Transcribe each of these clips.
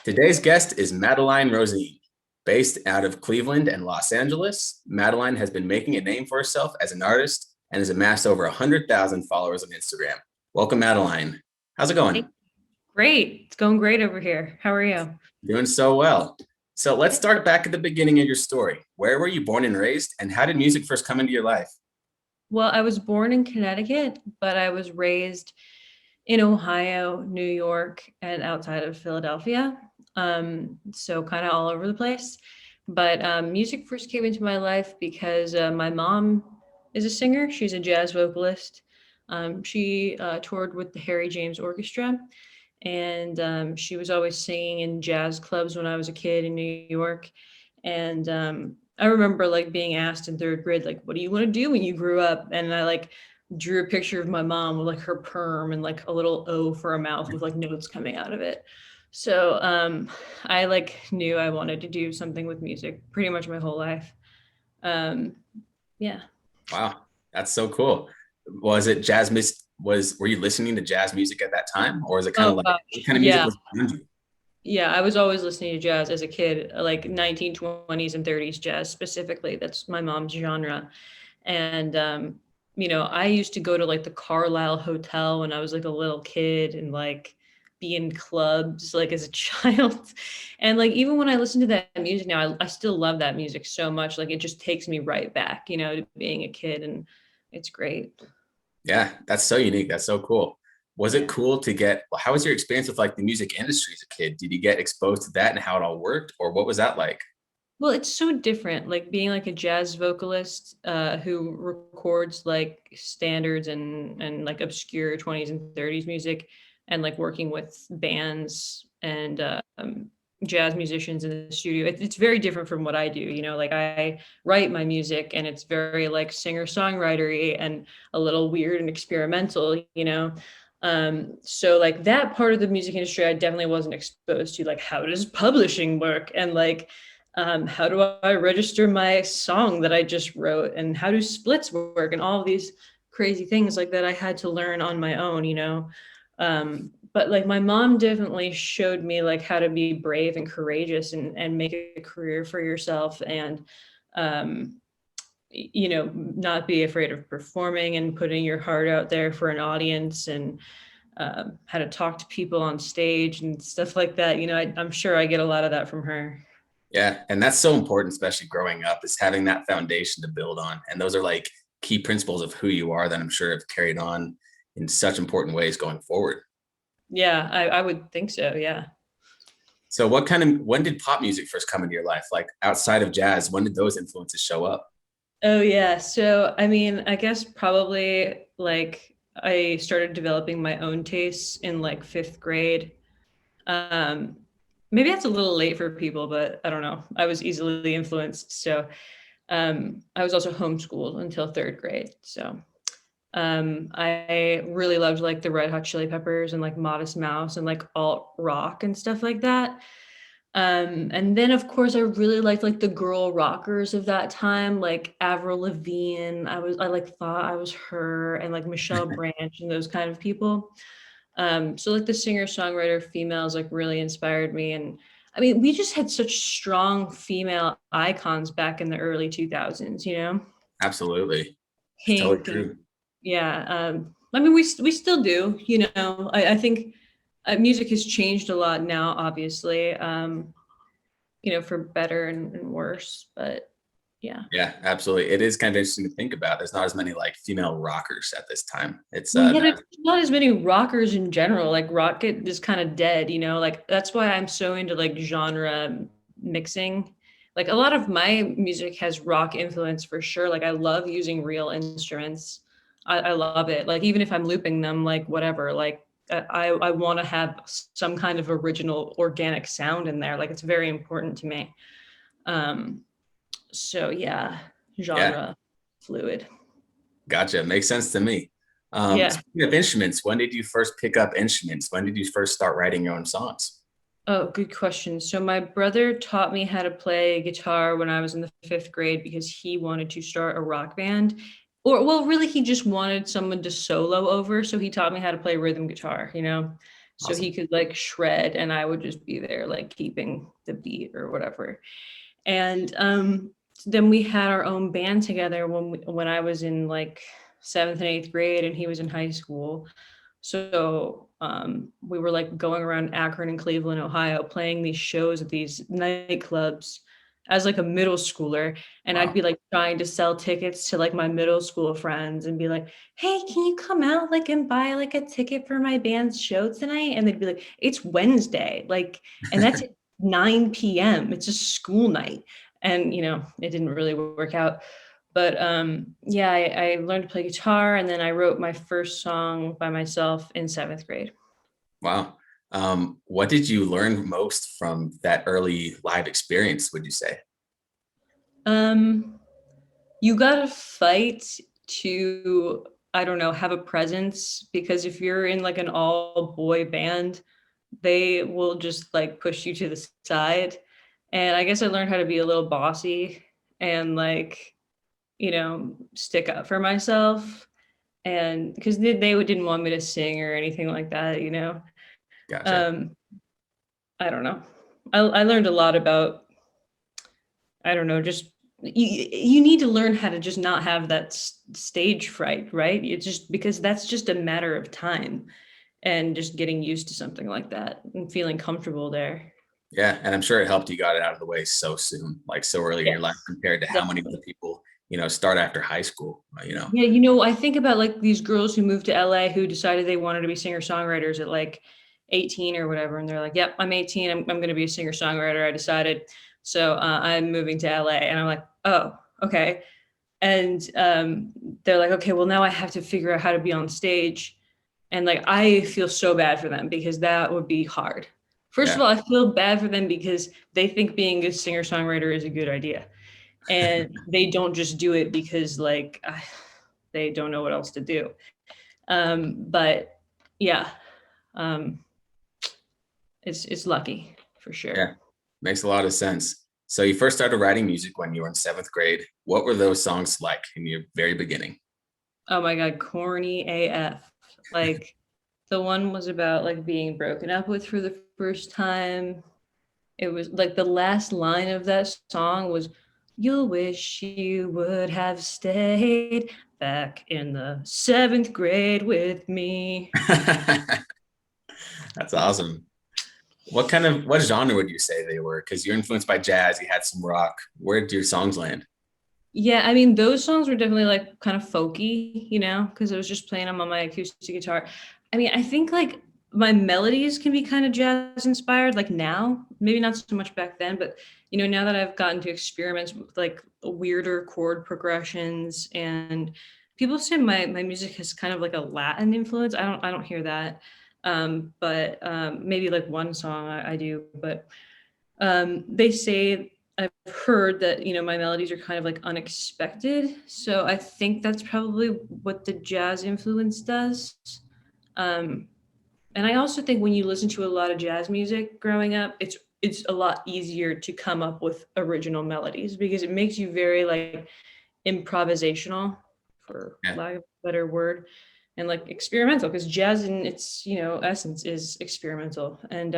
Today's guest is Madeline Rosene. Based out of Cleveland and Los Angeles, Madeline has been making a name for herself as an artist and has amassed over 100,000 followers on Instagram. Welcome, Madeline. How's it Hey, going? great. It's going great over here. How are you? Doing so well. So let's start back at the beginning of your story. Where were you born and raised, and how did music first come into your life? Well, I was born in Connecticut, but I was raised in Ohio, New York, and outside of Philadelphia. So kind of all over the place. But music first came into my life because my mom is a singer. She's a jazz vocalist. She toured with the Harry James Orchestra, and she was always singing in jazz clubs when I was a kid in New York. And I remember like being asked in third grade, like, what do you want to do when you grew up? And I like drew a picture of my mom with like her perm and like a little O for a mouth with like notes coming out of it. So I like knew I wanted to do something with music pretty much my whole life. Um, yeah. Wow, that's so cool. Was it jazz music? Were you listening to jazz music at that time, or is it kind Oh of like what gosh. kind of music Yeah. was around you? Yeah, I was always listening to jazz as a kid, like 1920s and 30s jazz specifically. That's my mom's genre. And I used to go to like the Carlisle Hotel when I was like a little kid and like be in clubs like as a child. And like even when I listen to that music now, I still love that music so much. Like it just takes me right back, to being a kid, and it's great. Yeah, that's so unique. That's so cool. Was it Yeah. cool to get, well, how was your experience with like the music industry as a kid? Did you get exposed to that and how it all worked, or what was that like? Well, it's so different, like being like a jazz vocalist who records like standards and like obscure 20s and 30s music, and like working with bands and jazz musicians in the studio. It's very different from what I do. Like I write my music, and it's very like singer-songwritery and a little weird and experimental. So like that part of the music industry, I definitely wasn't exposed to. Like, how does publishing work? And like how do I register my song that I just wrote, and how do splits work, and all of these crazy things like that I had to learn on my own. But like my mom definitely showed me like how to be brave and courageous and make a career for yourself, and um, not be afraid of performing and putting your heart out there for an audience, and how to talk to people on stage and stuff like that. I'm sure I get a lot of that from her. Yeah, and that's so important, especially growing up, is having that foundation to build on. And those are like key principles of who you are that I'm sure have carried on in such important ways going forward. Yeah, I would think so. Yeah. So, when did pop music first come into your life? Like outside of jazz, when did those influences show up? Oh, yeah. So, I mean, I guess probably like I started developing my own tastes in like fifth grade. Um, Maybe that's a little late for people, but I don't know. I was easily influenced. So, I was also homeschooled until third grade. So, I really loved like the Red Hot Chili Peppers and like Modest Mouse and like alt rock and stuff like that. And then of course I really liked like the girl rockers of that time, like Avril Lavigne. I like thought I was her, and like Michelle Branch and those kind of people. So like the singer-songwriter females like really inspired me. And I mean, we just had such strong female icons back in the early 2000s. Absolutely. It's totally Pink, and true. yeah. I mean, we still do. I think music has changed a lot now, obviously. For better and worse. But yeah. Yeah, absolutely. It is kind of interesting to think about. There's not as many like female rockers at this time. It's Well, yeah, not, there's not as many rockers in general. Like rock is kind of dead. Like that's why I'm so into like genre mixing. Like a lot of my music has rock influence for sure. Like I love using real instruments. I love it. Like even if I'm looping them, like whatever, like I want to have some kind of original organic sound in there. Like it's very important to me. Um, So yeah, yeah, genre fluid. gotcha. Makes sense to me. Yeah. Speaking of instruments, when did you first pick up instruments? When did you first start writing your own songs? Oh, good question. So my brother taught me how to play guitar when I was in the fifth grade because he wanted to start a rock band. Or well, really he just wanted someone to solo over. So he taught me how to play rhythm guitar. so he Awesome. could like shred and I would just be there like keeping the beat or whatever. And then we had our own band together when I was in like seventh and eighth grade and he was in high school. So we were like going around Akron and Cleveland, Ohio, playing these shows at these nightclubs as like a middle schooler. And I'd Wow. be like trying to sell tickets to like my middle school friends and be like, hey, can you come out like and buy like a ticket for my band's show tonight? And they'd be like, it's Wednesday. Like, and that's at 9 p.m. It's a school night. And, it didn't really work out. But yeah, I learned to play guitar and then I wrote my first song by myself in seventh grade. Wow. What did you learn most from that early live experience, would you say? Um, you gotta fight to, I don't know, have a presence because if you're in like an all boy band, they will just like push you to the side. And I guess I learned how to be a little bossy and like, stick up for myself. And because they didn't want me to sing or anything like that. Gotcha. Um, I don't know. I learned a lot about, I don't know, just you need to learn how to just not have that stage fright, right? It's just because that's just a matter of time and just getting used to something like that and feeling comfortable there. Yeah, and I'm sure it helped you got it out of the way so soon, like so early in your life Yes, compared to how many other definitely. people, start after high school, Yeah, I think about like these girls who moved to LA who decided they wanted to be singer-songwriters at like 18 or whatever. And they're like, yep, I'm 18. I'm going to be a singer-songwriter. I decided. So I'm moving to LA. And I'm like, oh, okay. And they're like, okay, well, now I have to figure out how to be on stage. And like, I feel so bad for them because that would be hard. First of Yeah, all, I feel bad for them because they think being a singer-songwriter is a good idea and they don't just do it because like they don't know what else to do. But yeah, um, it's lucky for sure. yeah, makes a lot of sense. So you first started writing music when you were in seventh grade. What were those songs like in your very beginning? Oh my god, corny AF. Like the one was about like being broken up with for the first time. It was like the last line of that song was, "You'll wish you would have stayed back in the seventh grade with me." That's awesome. What genre would you say they were? Because you're influenced by jazz, you had some rock. Where did your songs land? Yeah, I mean, those songs were definitely like kind of folky, because I was just playing them on my acoustic guitar. I mean, I think like my melodies can be kind of jazz inspired, like now, maybe not so much back then, but now that I've gotten to experiments with like weirder chord progressions and people say my music has kind of like a Latin influence. I don't hear that. But maybe like one song I do, but they say I've heard that my melodies are kind of like unexpected, so I think that's probably what the jazz influence does. Um, and I also think when you listen to a lot of jazz music growing up, it's a lot easier to come up with original melodies because it makes you very like improvisational, for Yeah, lack of a better word, and like experimental because jazz in its essence is experimental. And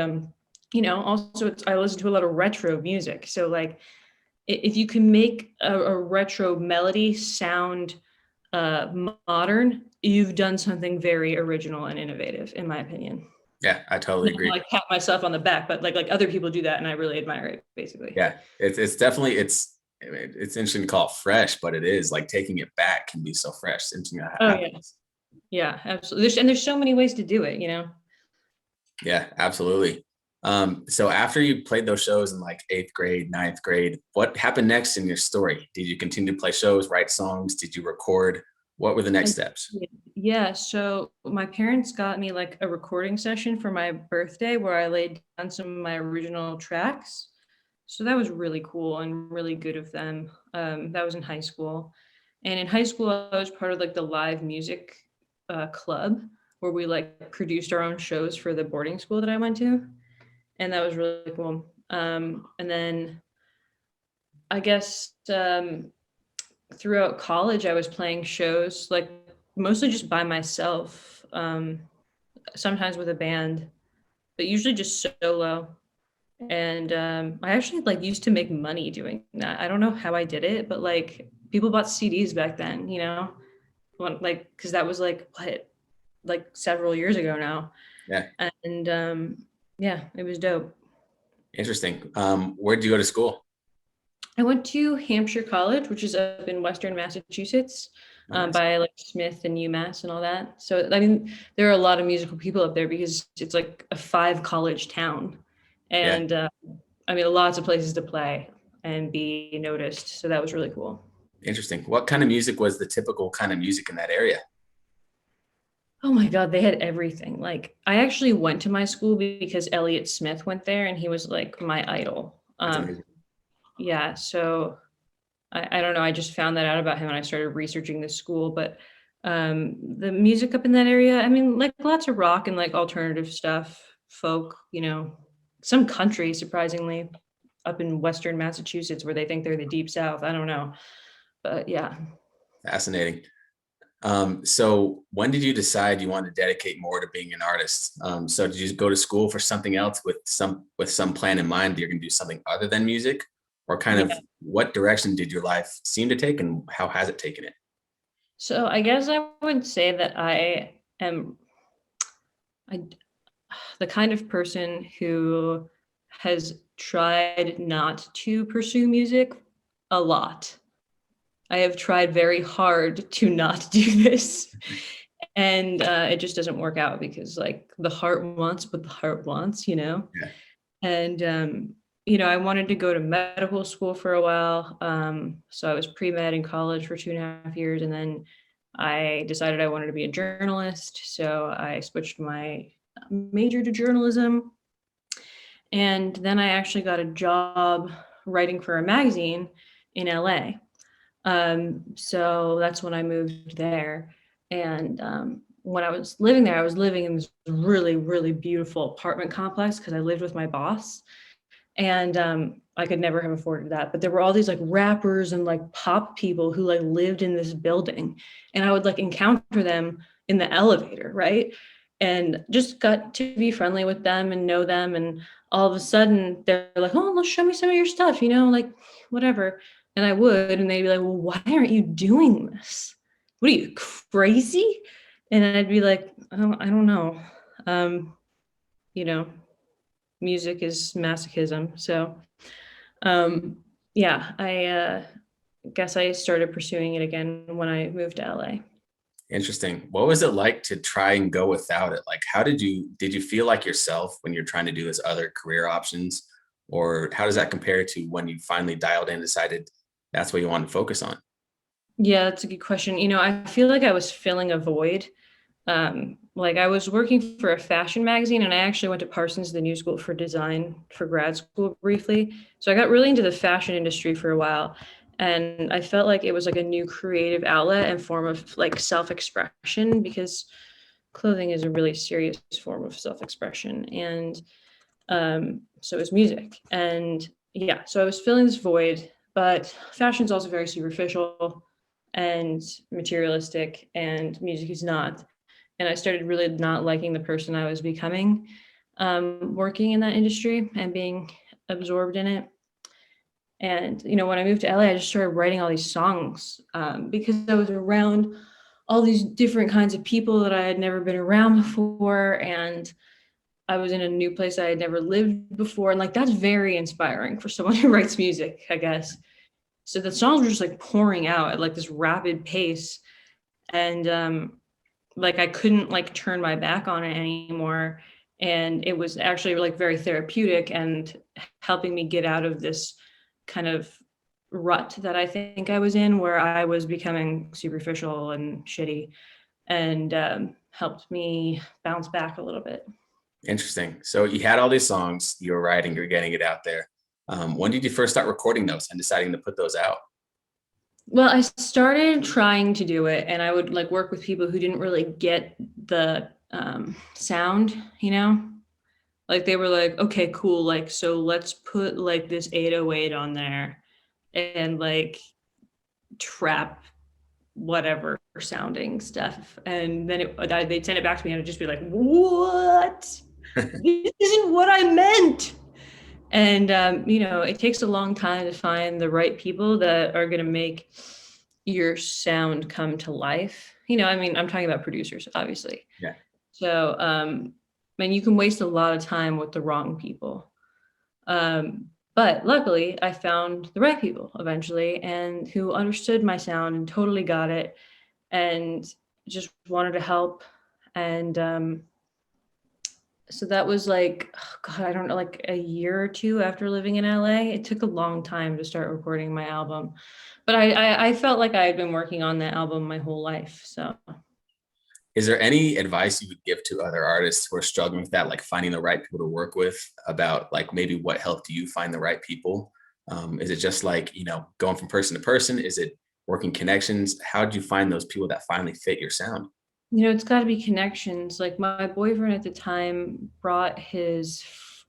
also I listen to a lot of retro music, so like if you can make a retro melody sound modern, you've done something very original and innovative, in my opinion. yeah, I totally Not to agree. like pat myself on the back, but like other people do that and I really admire it, basically. Yeah, it's definitely it's interesting to call it fresh, but it is like taking it back can be so fresh. It's interesting how it Oh yeah, happens. yeah, absolutely. There's so many ways to do it. Yeah, absolutely. So after you played those shows in like eighth grade, ninth grade, what happened next in your story? Did you continue to play shows, write songs? Did you record? What were the next I steps? did. Yeah, so my parents got me like a recording session for my birthday where I laid down some of my original tracks. So that was really cool and really good of them. That was in high school. And in high school, I was part of like the live music club where we like produced our own shows for the boarding school that I went to. And that was really cool. And then I guess throughout college, I was playing shows like mostly just by myself, sometimes with a band. but usually just solo. And I actually like used to make money doing that. I don't know how I did it, but like people bought CDs back then, you know, like because that was like what, like several years ago now. Yeah, And yeah, it was dope. interesting. Where did you go to school? I went to Hampshire College, which is up in Western Massachusetts, Oh, nice. by like Smith and UMass and all that. So I mean, there are a lot of musical people up there because it's like a 5 college town, Yeah, and I mean, lots of places to play and be noticed. So that was really cool. interesting. What kind of music was the typical kind of music in that area? Oh my God, they had everything. Like, I actually went to my school because Elliott Smith went there, and he was like my idol. That's amazing. Yeah, so I don't know. I just found that out about him and I started researching this school. But the music up in that area, I mean, like lots of rock and like alternative stuff, folk, you know, some country, surprisingly, up in Western Massachusetts where they think they're the deep South. I don't know. But yeah. Fascinating. So when did you decide you wanted to dedicate more to being an artist? So did you go to school for something else with some plan in mind that you're going to do something other than music, or kind of Yeah. what direction did your life seem to take, and how has it taken it? So I guess I would say that I am I, the kind of person who has tried not to pursue music a lot. I have tried very hard to not do this. And it just doesn't work out because like the heart wants what the heart wants, you know? Yeah, And, you know, I wanted to go to medical school for a while. So I was pre-med in college for 2.5 years. And then I decided I wanted to be a journalist. So I switched my major to journalism. And then I actually got a job writing for a magazine in LA. So that's when I moved there. And when I was living there, I was living in this really, really beautiful apartment complex because I lived with my boss. And I could never have afforded that. But there were all these like rappers and like pop people who like lived in this building. And I would like encounter them in the elevator, right? And just got to be friendly with them and know them. And all of a sudden they're like, oh, let's show me some of your stuff, you know, like whatever. And I would, and they'd be like, well, why aren't you doing this? What are you crazy? And I'd be like, oh, I don't know. Um, you know, music is masochism. So um, yeah, I guess I started pursuing it again when I moved to LA. interesting. What was it like to try and go without it? Like, how did you feel like yourself when you're trying to do this other career options, or how does that compare to when you finally dialed in, decided that's what you want to focus on? Yeah, that's a good question. You know, I feel like I was filling a void. Like I was working for a fashion magazine and I actually went to Parsons, the New School for Design for grad school briefly. So I got really into the fashion industry for a while. And I felt like it was like a new creative outlet and form of like self-expression because clothing is a really serious form of self-expression. And so is music. And yeah, so I was filling this void, but fashion is also very superficial and materialistic, and music is not. And I started really not liking the person I was becoming, working in that industry and being absorbed in it. And you know, when I moved to LA, I just started writing all these songs because I was around all these different kinds of people that I had never been around before, and I was in a new place I had never lived before. And like that's very inspiring for someone who writes music, I guess. So the songs were just like pouring out at like this rapid pace. And like I couldn't like turn my back on it anymore. And it was actually like very therapeutic and helping me get out of this kind of rut that I think I was in where I was becoming superficial and shitty, and helped me bounce back a little bit. Interesting. So you had all these songs you were writing, you're getting it out there. When did you first start recording those and deciding to put those out? Well, I started trying to do it and I would like work with people who didn't really get the sound, you know? Like they were like, okay, cool. Like, so let's put like this 808 on there and like trap whatever sounding stuff. And then they'd send it back to me and I'd just be like, what? this isn't what I meant. And it takes a long time to find the right people that are going to make your sound come to life. I mean, I'm talking about producers, obviously. Yeah. So, and you can waste a lot of time with the wrong people. But luckily, I found the right people eventually, and who understood my sound and totally got it, and just wanted to help. And so that was like, oh God, I don't know, like a year or two after living in LA. It took a long time to start recording my album, but I felt like I had been working on that album my whole life. So Is there any advice you would give to other artists who are struggling with that, like finding the right people to work with, about like maybe what helped you find the right people? Is it just like, going from person to person? Is it working connections? How did you find those people that finally fit your sound? it's got to be connections. Like my boyfriend at the time brought his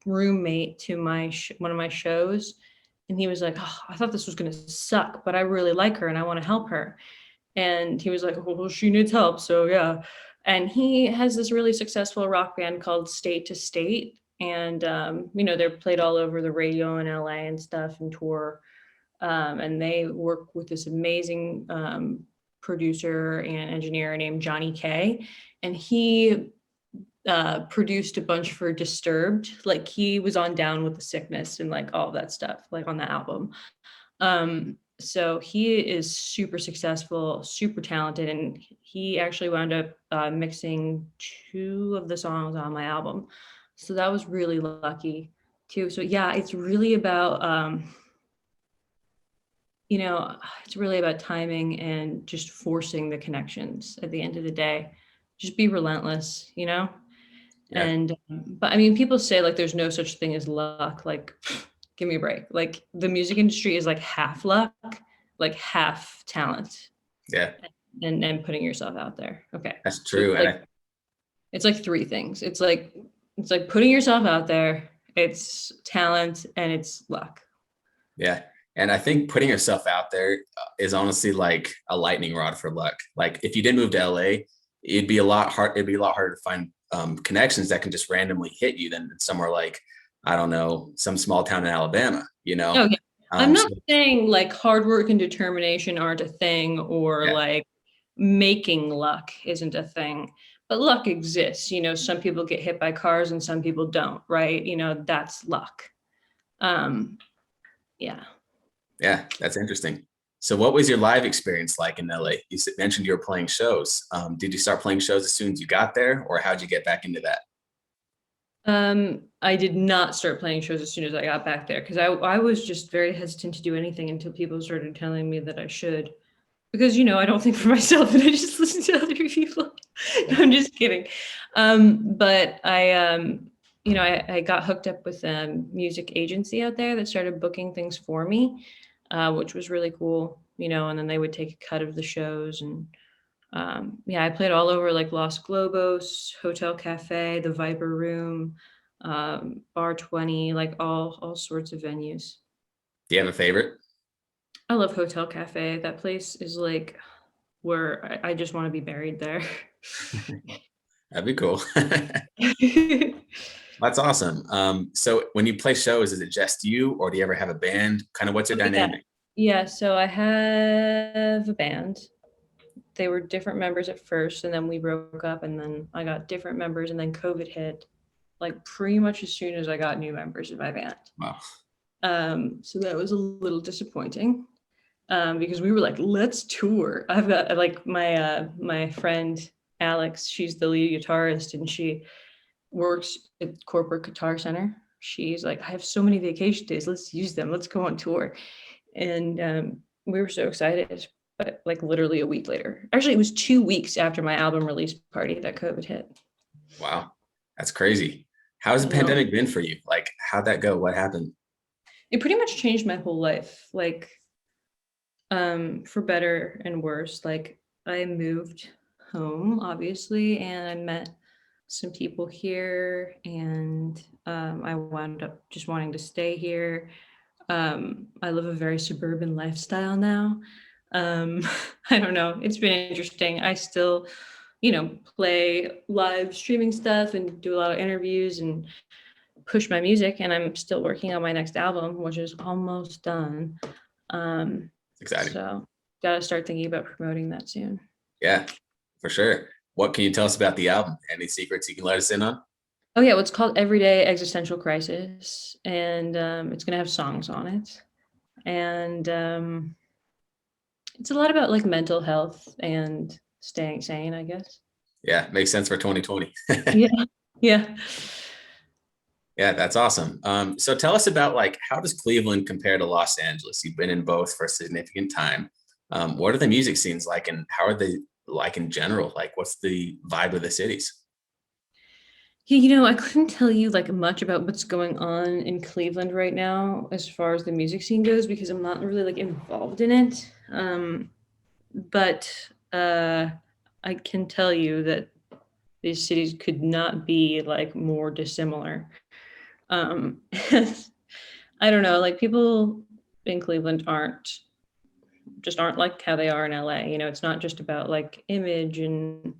roommate to one of my shows, and he was like, "Oh, I thought this was gonna suck, but I really like her and I want to help her." And he was like, "Well, she needs help, so yeah." And he has this really successful rock band called State to State, and they're played all over the radio in LA and stuff and tour. And they work with this amazing producer and engineer named Johnny K. And he produced a bunch for Disturbed. Like he was on Down with the Sickness and like all of that stuff, like on the album. So he is super successful, super talented, and he actually wound up mixing two of the songs on my album. So that was really lucky too. So yeah, it's really about it's really about timing and just forcing the connections at the end of the day. Just be relentless. Yeah. And but I mean, people say like there's no such thing as luck. Like, give me a break. Like the music industry is like half luck, like half talent, Yeah, and putting yourself out there. Okay, that's so true. And it's like three things. It's like putting yourself out there. It's talent and it's luck. yeah. And I think putting yourself out there is honestly like a lightning rod for luck. Like if you did move to LA, it'd be a lot harder to find connections that can just randomly hit you than somewhere like, I don't know, some small town in Alabama, you know? Okay. I'm So not saying like hard work and determination aren't a thing or yeah, like making luck isn't a thing, but luck exists. Some people get hit by cars and some people don't, right? That's luck. Um, yeah. yeah, that's interesting. So what was your live experience like in LA? Mentioned you were playing shows. Did you start playing shows as soon as you got there, or how'd you get back into that? I did not start playing shows as soon as I got back there because I was just very hesitant to do anything until people started telling me that I should. Because I don't think for myself and I just listen to other people. No, Yeah. I'm just kidding. But I got hooked up with a music agency out there that started booking things for me, which was really cool. And then they would take a cut of the shows. And yeah, I played all over like Los Globos, Hotel Cafe, the Viper Room, Bar 20, like all sorts of venues. Do you have a favorite? I love Hotel Cafe. That place is like where I just want to be buried there. That'd be cool. That's awesome. So when you play shows, is it just you, or do you ever have a band? Kind of what's your Yeah. dynamic? Yeah, so I have a band. They were different members at first, and then we broke up, and then I got different members, and then COVID hit, like pretty much as soon as I got new members in my band. Wow. So that was a little disappointing because we were like, let's tour. I've got like my friend Alex. She's the lead guitarist, and she works at corporate guitar center. She's like, I have so many vacation days. Let's use them. Let's go on tour. And we were so excited. But like literally a week later, actually, it was 2 weeks after my album release party that COVID hit. Wow. That's crazy. How's I the know. pandemic been for you? Like, how'd that go? What happened? It pretty much changed my whole life, like for better and worse. Like I moved home, obviously, and I met some people here, and I wound up just wanting to stay here. I live a very suburban lifestyle now. Um, I don't know. It's been interesting. I still play live streaming stuff and do a lot of interviews and push my music. And I'm still working on my next album, which is almost done. Um, Exciting. so gotta start thinking about promoting that soon. Yeah, for sure. What can you tell us about the album? Any secrets you can let us in on? Oh yeah, well, it's called Everyday Existential Crisis, and it's gonna have songs on it, and it's a lot about like mental health and staying sane, I guess. Yeah, makes sense for 2020. Yeah, yeah. Yeah, that's awesome. So tell us about like how does Cleveland compare to Los Angeles? You've been in both for a significant time. What are the music scenes like, and how are they like in general? Like, what's the vibe of the cities? Yeah, I couldn't tell you like much about what's going on in Cleveland right now as far as the music scene goes because I'm not really like involved in it. But I can tell you that these cities could not be like more dissimilar. Um, I don't know, like people in Cleveland aren't like how they are in LA. It's not just about like image and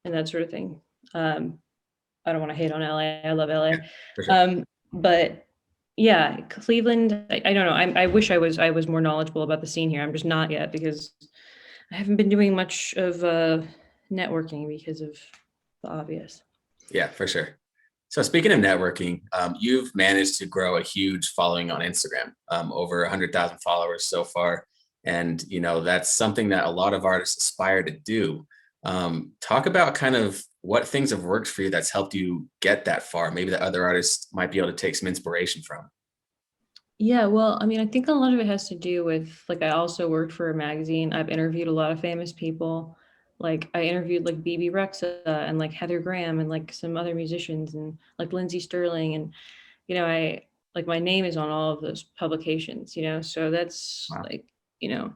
that sort of thing. Um, I don't want to hate on LA. I love Yeah, LA. for sure. But yeah, Cleveland, I don't know. I wish I was more knowledgeable about the scene here. I'm just not yet because I haven't been doing much of networking because of the obvious. Yeah, for sure. So speaking of networking, you've managed to grow a huge following on Instagram, over 100,000 followers so far, and that's something that a lot of artists aspire to do. Talk about kind of what things have worked for you that's helped you get that far. Maybe that other artists might be able to take some inspiration from. Yeah, well, I mean, I think a lot of it has to do with like I also worked for a magazine. I've interviewed a lot of famous people. Like I interviewed like BB Rexa and like Heather Graham and like some other musicians and like Lindsey Sterling and I like my name is on all of those publications. So that's Wow. like, you know,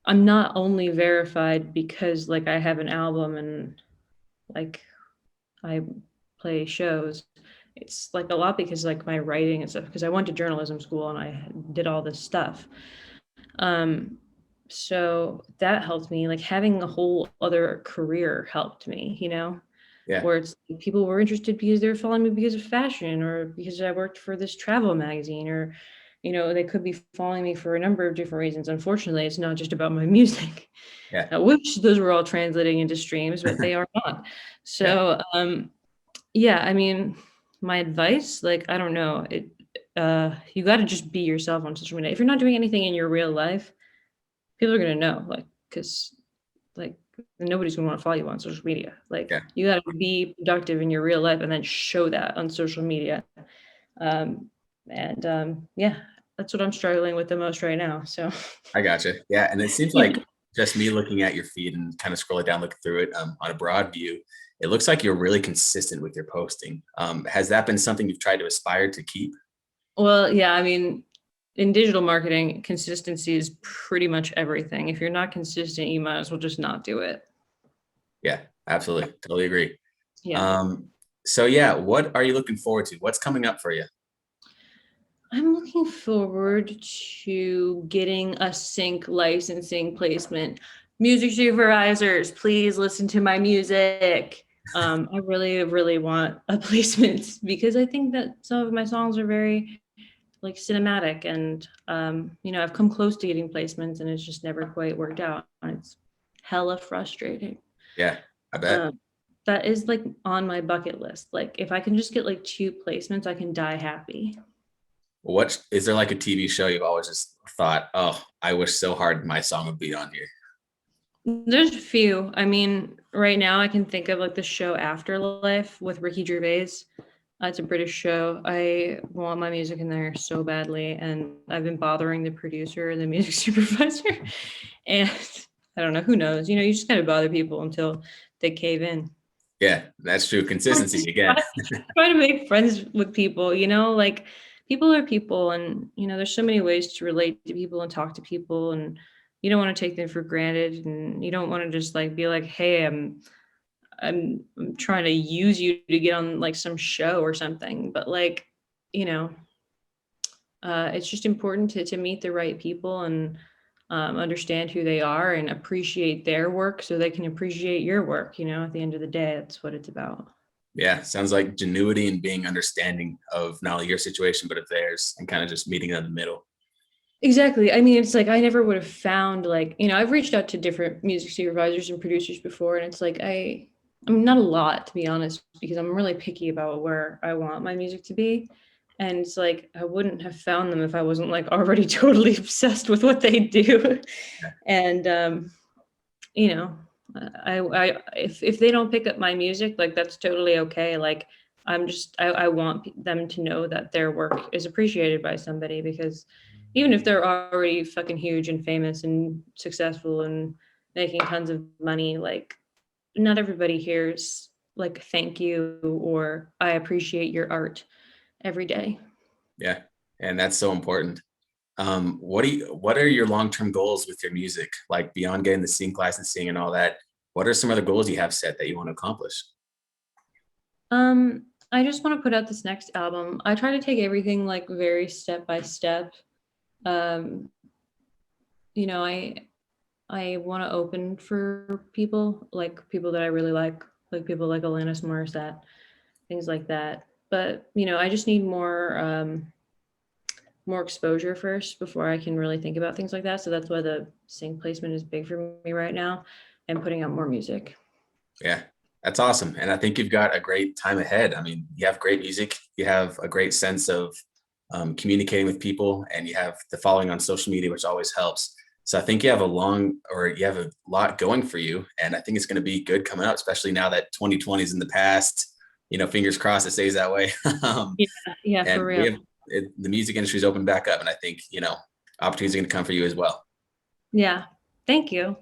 I'm not only verified because like I have an album and like I play shows. It's like a lot because like my writing and stuff because I went to journalism school and I did all this stuff. Um so that helped me like having a whole other career helped me, Yeah. where it's like people were interested because they were following me because of fashion or because I worked for this travel magazine or they could be following me for a number of different reasons. Unfortunately, it's not just about my music. Yeah. I wish those were all translating into streams, but they are not. Yeah. So yeah, I mean, my advice, like, I don't know, you got to just be yourself on social media. If you're not doing anything in your real life, people are gonna know, like, because like nobody's gonna want to follow you on social media. Like, Yeah. you got to be productive in your real life and then show that on social media. Um, and yeah, that's what I'm struggling with the most right now. So I gotcha. Yeah, and it seems yeah. like just me looking at your feed and kind of scrolling down, looking through it on a broad view, it looks like you're really consistent with your posting. Has that been something you've tried to aspire to keep? Well, yeah, I mean, in digital marketing, consistency is pretty much everything. If you're not consistent, you might as well just not do it. Yeah, absolutely. Totally agree. Yeah. Um, so yeah, what are you looking forward to? What's coming up for you? I'm looking forward to getting a sync licensing placement. Music supervisors, please listen to my music. I really, really want a placement because I think that some of my songs are very like cinematic and I've come close to getting placements and it's just never quite worked out. And it's hella frustrating. Yeah, I bet. Um, that is like on my bucket list. Like if I can just get like 2 placements, I can die happy. What is there like a TV show you've always just thought, oh, I wish so hard my song would be on here? There's a few. I mean, right now I can think of like the show Afterlife with Ricky Gervais. It's a British show. I want my music in there so badly, and I've been bothering the producer and the music supervisor. And I don't know, who knows? You just gotta bother people until they cave in. Yeah, that's true. Consistency Just again. try to make friends with people, like people are people and there's so many ways to relate to people and talk to people and you don't want to take them for granted and you don't want to just like be like, hey, I'm trying to use you to get on like some show or something. But like, you know, it's just important to meet the right people and understand who they are and appreciate their work so they can appreciate your work. At the end of the day, that's what it's about. Yeah, sounds like genuity and being understanding of not only your situation but of theirs, and kind of just meeting in the middle. Exactly. I mean, it's like I never would have found like, I've reached out to different music supervisors and producers before, and it's like I mean not a lot to be honest, because I'm really picky about where I want my music to be. And it's like I wouldn't have found them if I wasn't like already totally obsessed with what they do. And you know, I if they don't pick up my music, like that's totally okay. Like I want them to know that their work is appreciated by somebody, because even if they're already fucking huge and famous and successful and making tons of money, like not everybody hears like thank you or I appreciate your art every day. Yeah, and that's so important. What are your long-term goals with your music? Like beyond getting the sync licensing and all that, what are some other goals you have set that you want to accomplish? I just want to put out this next album. I try to take everything like very step by step. Um, you know, I want to open for people that I really like people like Alanis Morissette, things like that. But I just need more exposure first before I can really think about things like that. So that's why the sync placement is big for me right now, and putting out more music. Yeah, that's awesome. And I think you've got a great time ahead. I mean, you have great music, you have a great sense of communicating with people, and you have the following on social media, which always helps. So I think you have a lot going for you. And I think it's going to be good coming up, especially now that 2020 is in the past. Fingers crossed it stays that way. Yeah, yeah, for And real. the music industry's opened back up. And I think, opportunities are going to come for you as well. Yeah. Thank you.